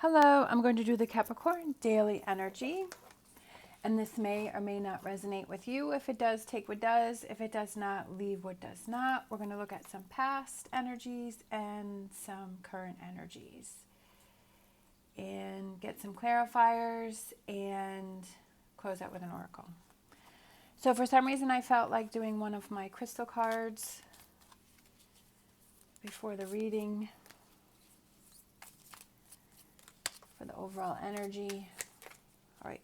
Hello, I'm going to do the Capricorn daily energy, and this may or may not resonate with you. If it does, take what does. If it does not, leave what does not. We're going to look at some past energies and some current energies and get some clarifiers and close out with an oracle. So for some reason, I felt like doing one of my crystal cards before the reading for the overall energy. All right,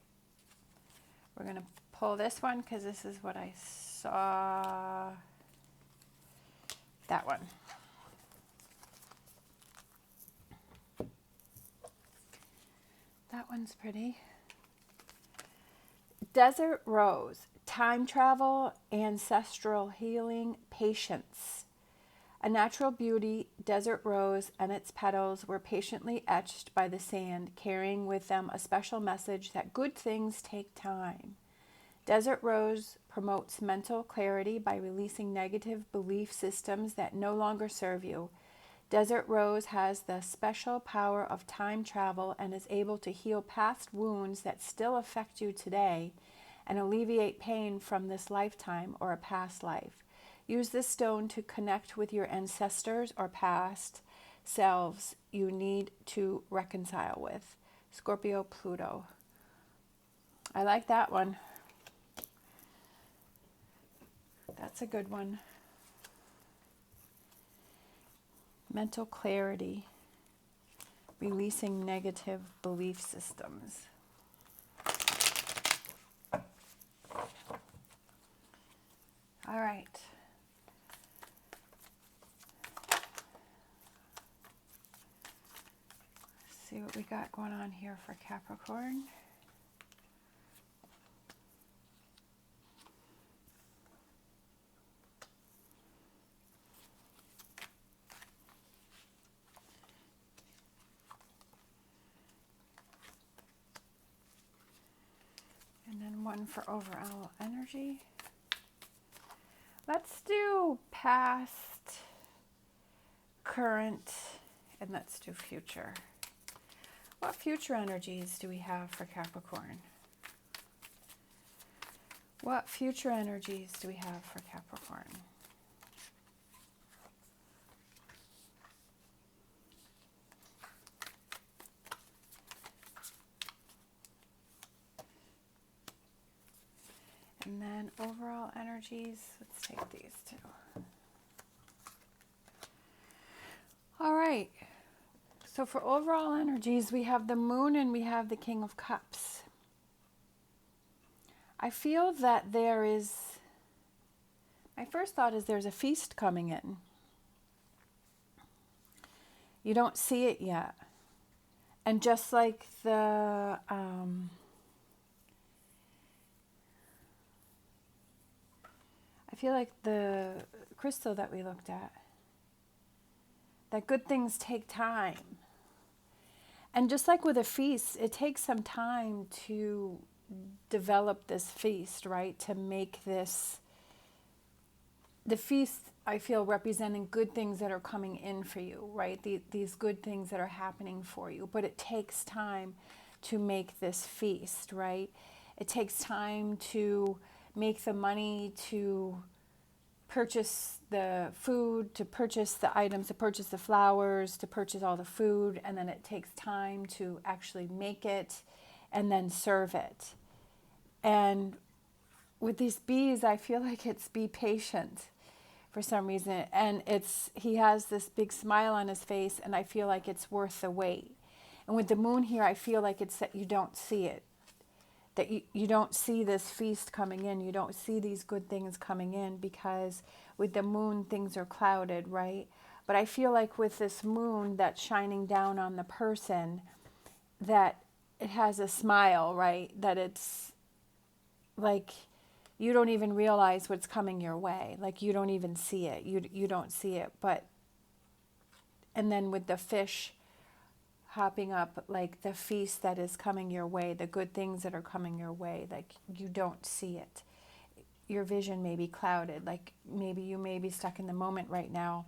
we're going to pull this one because this is what I saw. That one. That one's pretty. Desert Rose, time travel, ancestral healing, patience. A natural beauty, desert rose and its petals were patiently etched by the sand, carrying with them a special message that good things take time. Desert rose promotes mental clarity by releasing negative belief systems that no longer serve you. Desert rose has the special power of time travel and is able to heal past wounds that still affect you today and alleviate pain from this lifetime or a past life. Use this stone to connect with your ancestors or past selves you need to reconcile with. Scorpio, Pluto. I like that one. That's a good one. Mental clarity. Releasing negative belief systems. All right. See what we got going on here for Capricorn. And then one for overall energy. Let's do past, current, and let's do future. What future energies do we have for Capricorn? What future energies do we have for Capricorn? And then overall energies, let's take these two. All right. So for overall energies, we have the moon and we have the King of Cups. I feel that there is, my first thought is there's a feast coming in. You don't see it yet. And just like the, I feel like the crystal that we looked at, that good things take time. And just like with a feast, it takes some time to develop this feast, right? To make this, the feast, I feel, representing good things that are coming in for you, right? These good things that are happening for you. But it takes time to make this feast, right? It takes time to make the money to purchase the food, to purchase the items, to purchase the flowers, to purchase all the food, and then it takes time to actually make it and then serve it. And with these bees, I feel like it's be patient for some reason. And he has this big smile on his face, and I feel like it's worth the wait. And with the moon here, I feel like it's that you don't see it. That you don't see this feast coming in. You don't see these good things coming in because with the moon, things are clouded, right? But I feel like with this moon that's shining down on the person, that it has a smile, right? That it's like you don't even realize what's coming your way. Like you don't even see it. You don't see it. But, and then with the fish hopping up, like the feast that is coming your way, the good things that are coming your way, like you don't see it. Your vision may be clouded, like maybe you may be stuck in the moment right now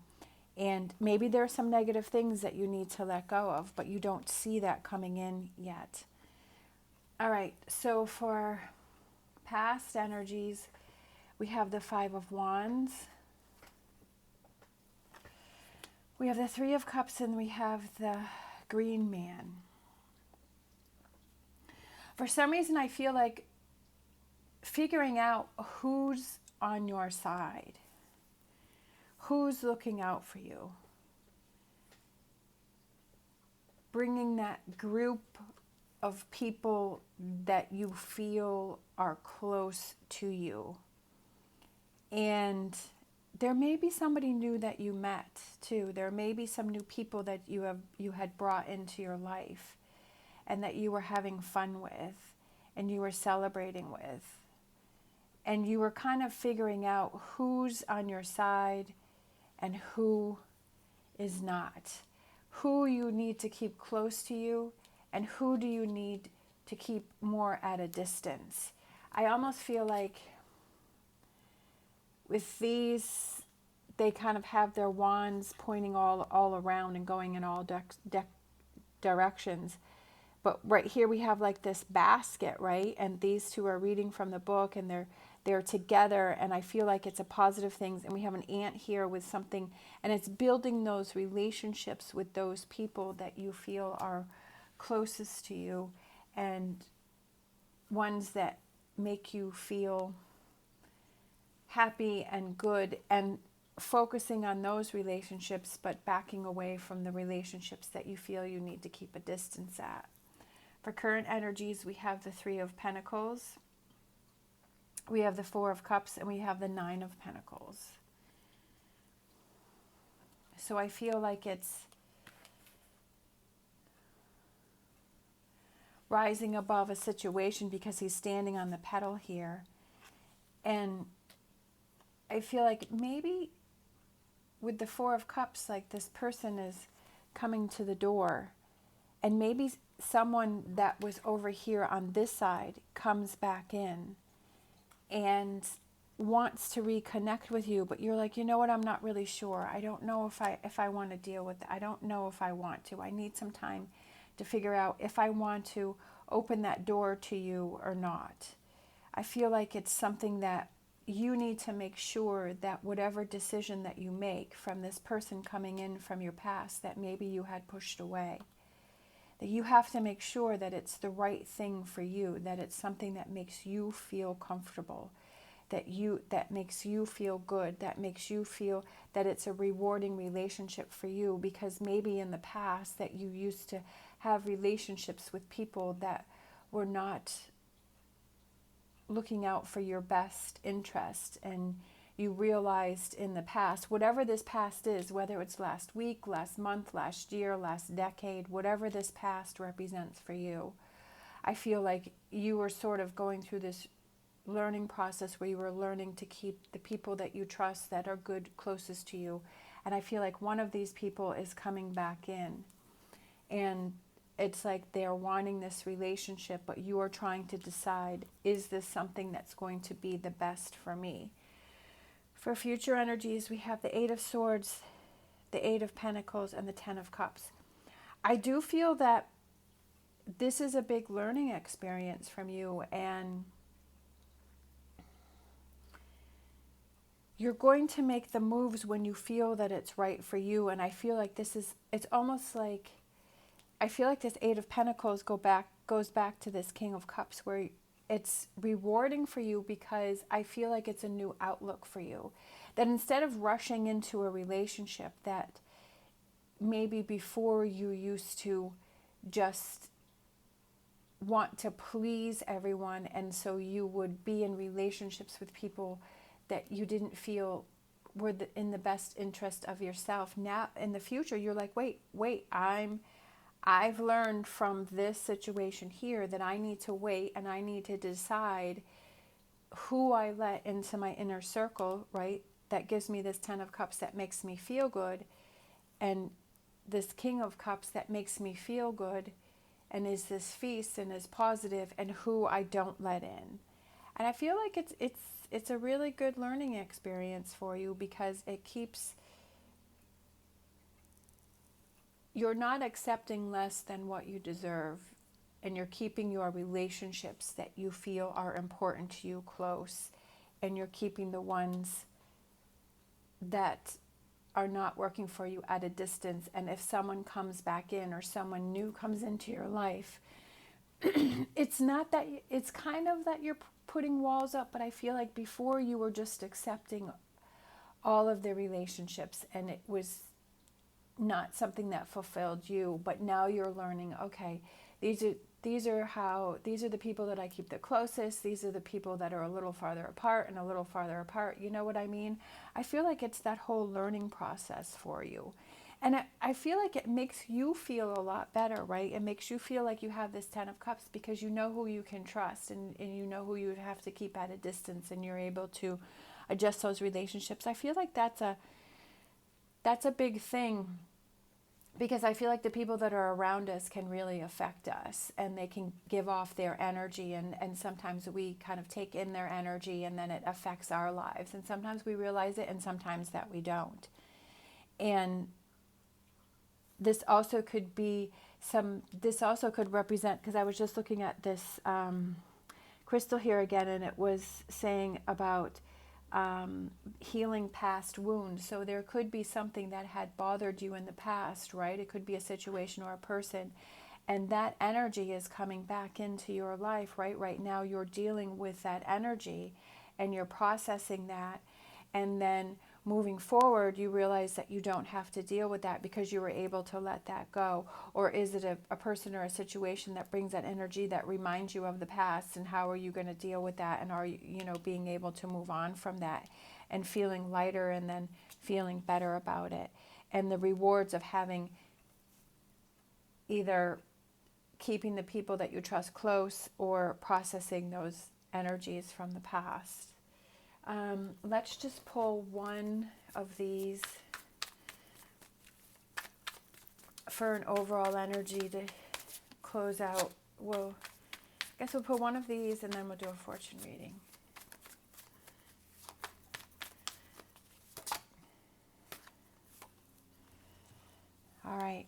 And maybe there are some negative things that you need to let go of, but you don't see that coming in yet. All right, so for past energies, we have the Five of Wands, we have the Three of Cups, and we have the Green Man. For some reason, I feel like figuring out who's on your side, who's looking out for you, bringing that group of people that you feel are close to you. And there may be somebody new that you met too. There may be some new people that you had brought into your life and that you were having fun with and you were celebrating with. And you were kind of figuring out who's on your side and who is not. Who you need to keep close to you and who do you need to keep more at a distance. I almost feel like with these, they kind of have their wands pointing all around and going in all directions. But right here we have like this basket, right? And these two are reading from the book and they're together, and I feel like it's a positive thing. And we have an ant here with something, and it's building those relationships with those people that you feel are closest to you and ones that make you feel happy and good, and focusing on those relationships but backing away from the relationships that you feel you need to keep a distance at. For current energies, we have the Three of Pentacles, we have the Four of Cups, and we have the Nine of Pentacles. So I feel like it's rising above a situation because he's standing on the petal here. And I feel like maybe with the Four of Cups, like this person is coming to the door, and maybe someone that was over here on this side comes back in and wants to reconnect with you, but you're like, you know what, I'm not really sure. I don't know if I want to deal with it. I don't know if I want to. I need some time to figure out if I want to open that door to you or not. I feel like it's something that you need to make sure that whatever decision that you make from this person coming in from your past that maybe you had pushed away, that you have to make sure that it's the right thing for you, that it's something that makes you feel comfortable, that makes you feel good, that makes you feel that it's a rewarding relationship for you, because maybe in the past that you used to have relationships with people that were not looking out for your best interest, and you realized in the past, whatever this past is, whether it's last week, last month, last year, last decade, whatever this past represents for you, I feel like you were sort of going through this learning process where you were learning to keep the people that you trust that are good closest to you. And I feel like one of these people is coming back in, and it's like they're wanting this relationship, but you are trying to decide, is this something that's going to be the best for me? For future energies, we have the Eight of Swords, the Eight of Pentacles, and the Ten of Cups. I do feel that this is a big learning experience from you, and you're going to make the moves when you feel that it's right for you. And I feel like it's almost like, I feel like this Eight of Pentacles goes back to this King of Cups, where it's rewarding for you because I feel like it's a new outlook for you. That instead of rushing into a relationship that maybe before you used to just want to please everyone, and so you would be in relationships with people that you didn't feel were in the best interest of yourself. Now in the future you're like, wait, I've learned from this situation here that I need to wait, and I need to decide who I let into my inner circle, right? That gives me this Ten of Cups that makes me feel good, and this King of Cups that makes me feel good and is this feast and is positive, and who I don't let in. And I feel like it's a really good learning experience for you, because it keeps you're not accepting less than what you deserve, and you're keeping your relationships that you feel are important to you close, and you're keeping the ones that are not working for you at a distance. And if someone comes back in, or someone new comes into your life, it's not that it's kind of that you're putting walls up, but I feel like before you were just accepting all of the relationships, and it was not something that fulfilled you. But now you're learning, okay, these are the people that I keep the closest. These are the people that are a little farther apart and a little farther apart. You know what I mean? I feel like it's that whole learning process for you. And I feel like it makes you feel a lot better, right? It makes you feel like you have this 10 of Cups, because you know who you can trust, and you know who you would have to keep at a distance, and you're able to adjust those relationships. I feel like that's a big thing, because I feel like the people that are around us can really affect us, and they can give off their energy, and sometimes we kind of take in their energy, and then it affects our lives. And sometimes we realize it, and sometimes that we don't. And this also could represent, because I was just looking at this crystal here again, and it was saying about healing past wounds. So there could be something that had bothered you in the past, right? It could be a situation or a person, and that energy is coming back into your life, right? Right now you're dealing with that energy, and you're processing that, and then moving forward, you realize that you don't have to deal with that because you were able to let that go. Or is it a person or a situation that brings that energy that reminds you of the past, and how are you going to deal with that? And are you, being able to move on from that and feeling lighter, and then feeling better about it? And the rewards of having either keeping the people that you trust close, or processing those energies from the past. Let's just pull one of these for an overall energy to close out. I guess we'll pull one of these, and then we'll do a fortune reading. All right.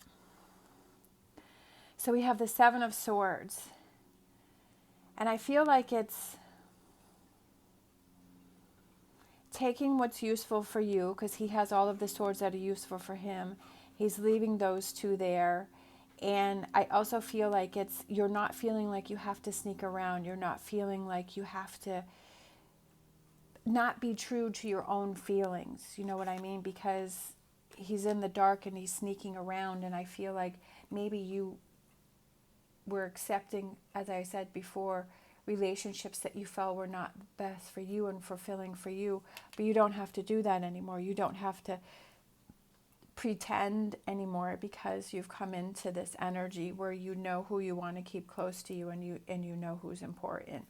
So we have the Seven of Swords. And I feel like it's taking what's useful for you, because he has all of the swords that are useful for him. He's leaving those two there. And I also feel like you're not feeling like you have to sneak around. You're not feeling like you have to not be true to your own feelings. You know what I mean? Because he's in the dark and he's sneaking around. And I feel like maybe you were accepting, as I said before, relationships that you felt were not best for you and fulfilling for you. But you don't have to do that anymore. You don't have to pretend anymore, because you've come into this energy where you know who you want to keep close to you, and you know who's important.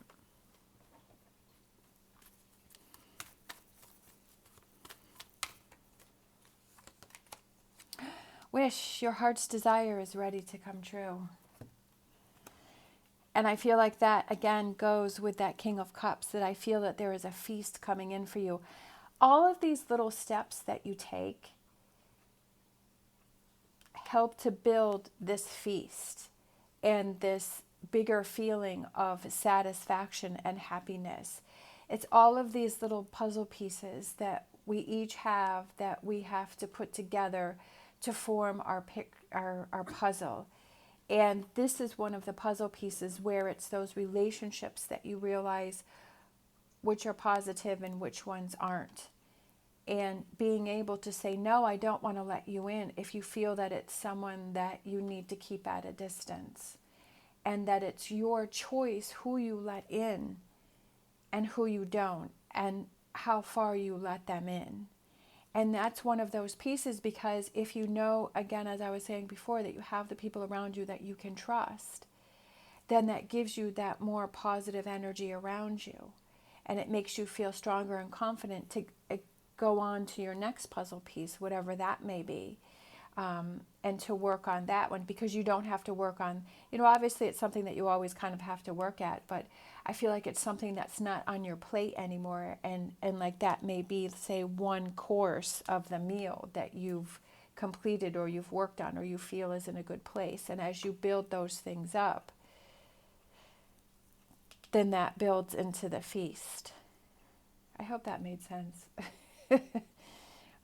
Wish, your heart's desire is ready to come true. And I feel like that, again, goes with that King of Cups, that I feel that there is a feast coming in for you. All of these little steps that you take help to build this feast and this bigger feeling of satisfaction and happiness. It's all of these little puzzle pieces that we each have, that we have to put together to form our puzzle. And this is one of the puzzle pieces where it's those relationships that you realize which are positive and which ones aren't. And being able to say, no, I don't want to let you in, if you feel that it's someone that you need to keep at a distance. And that it's your choice who you let in and who you don't, and how far you let them in. And that's one of those pieces, because if you know, again, as I was saying before, that you have the people around you that you can trust, then that gives you that more positive energy around you. And it makes you feel stronger and confident to go on to your next puzzle piece, whatever that may be, and to work on that one, because you don't have to work on, obviously it's something that you always kind of have to work at, but I feel like it's something that's not on your plate anymore. And like that may be, say, one course of the meal that you've completed or you've worked on or you feel is in a good place. And as you build those things up, then that builds into the feast. I hope that made sense.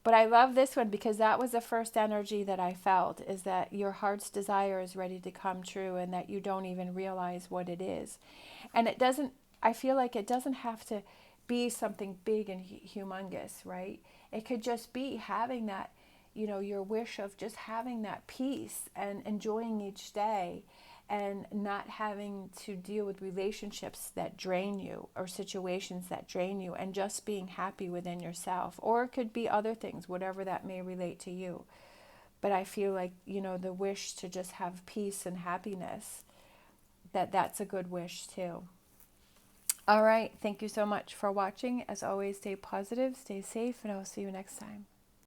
But I love this one because that was the first energy that I felt, is that your heart's desire is ready to come true and that you don't even realize what it is. And it doesn't, I feel like it doesn't have to be something big and humongous, right? It could just be having that, your wish of just having that peace and enjoying each day and not having to deal with relationships that drain you or situations that drain you, and just being happy within yourself. Or it could be other things, whatever that may relate to you. But I feel like, the wish to just have peace and happiness, that's a good wish too. All right. Thank you so much for watching. As always, stay positive, stay safe, and I'll see you next time.